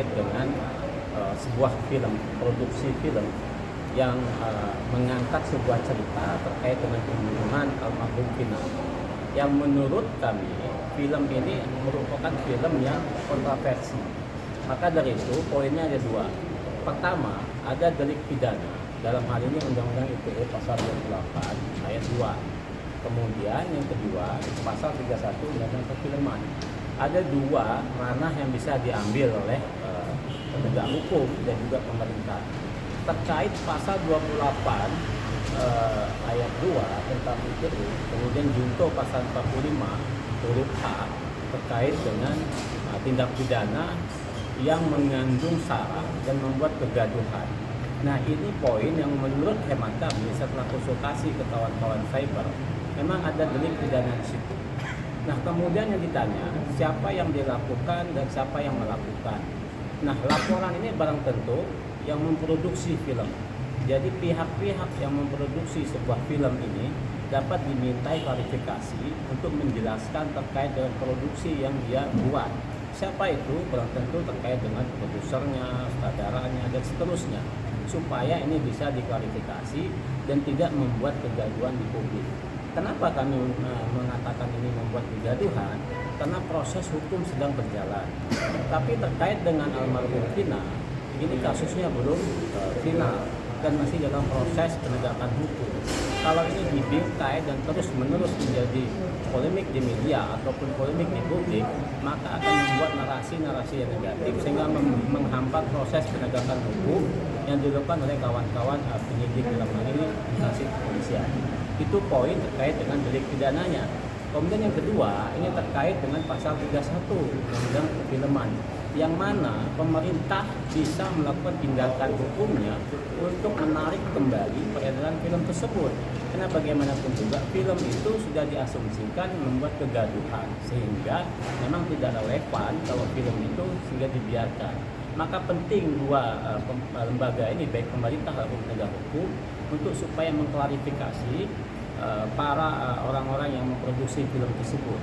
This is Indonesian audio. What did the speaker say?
terkait dengan sebuah film, produksi film yang mengangkat sebuah cerita terkait dengan pembunuhan almarhum Vina. Yang menurut kami film ini merupakan film yang kontroversi. Maka dari itu poinnya ada dua. Pertama, ada delik pidana. Dalam hal ini Undang-Undang ITE pasal 28 ayat 2. Kemudian yang kedua, pasal 31 Undang-Undang Perfilman. Ada dua ranah yang bisa diambil oleh penegak hukum dan juga pemerintah. Terkait pasal 28 ayat 2 tentang ITE, kemudian junto pasal 45 huruf H terkait dengan tindak pidana yang mengandung sara dan membuat kegaduhan. Nah, ini poin yang menurut hemat kami setelah konsultasi ke kawan-kawan cyber, memang ada delik pidana di situ. Nah, kemudian yang ditanya, siapa yang dilakukan dan siapa yang melakukan. Nah, laporan ini barang tentu yang memproduksi film. Jadi pihak-pihak yang memproduksi sebuah film ini dapat dimintai klarifikasi untuk menjelaskan terkait dengan produksi yang dia buat. Siapa itu? Barang tentu terkait dengan produsernya, sutradaranya, dan seterusnya. Supaya ini bisa diklarifikasi dan tidak membuat kegaduhan di publik. Kenapa kami mengatakan ini membuat kegaduhan? Karena proses hukum sedang berjalan. Tapi terkait dengan almarhum Vina, ini kasusnya belum final dan masih dalam proses penegakan hukum. Kalau ini dibingkai dan terus-menerus menjadi polemik di media ataupun polemik di publik, maka akan membuat narasi-narasi yang negatif sehingga menghambat proses penegakan hukum yang dilakukan oleh kawan-kawan penyidik dalam hal ini instansi kepolisian. Itu poin terkait dengan delik pidananya. Kemudian yang kedua, ini terkait dengan pasal 31 Undang-Undang Perfilman, yang mana pemerintah bisa melakukan tindakan hukumnya untuk menarik kembali peredaran film tersebut. Karena bagaimanapun juga film itu sudah diasumsikan membuat kegaduhan, sehingga memang tidak relevan kalau film itu sehingga dibiarkan. Maka penting dua lembaga ini, baik pemerintah maupun penegak hukum, untuk supaya mengklarifikasi para orang-orang yang memproduksi film tersebut.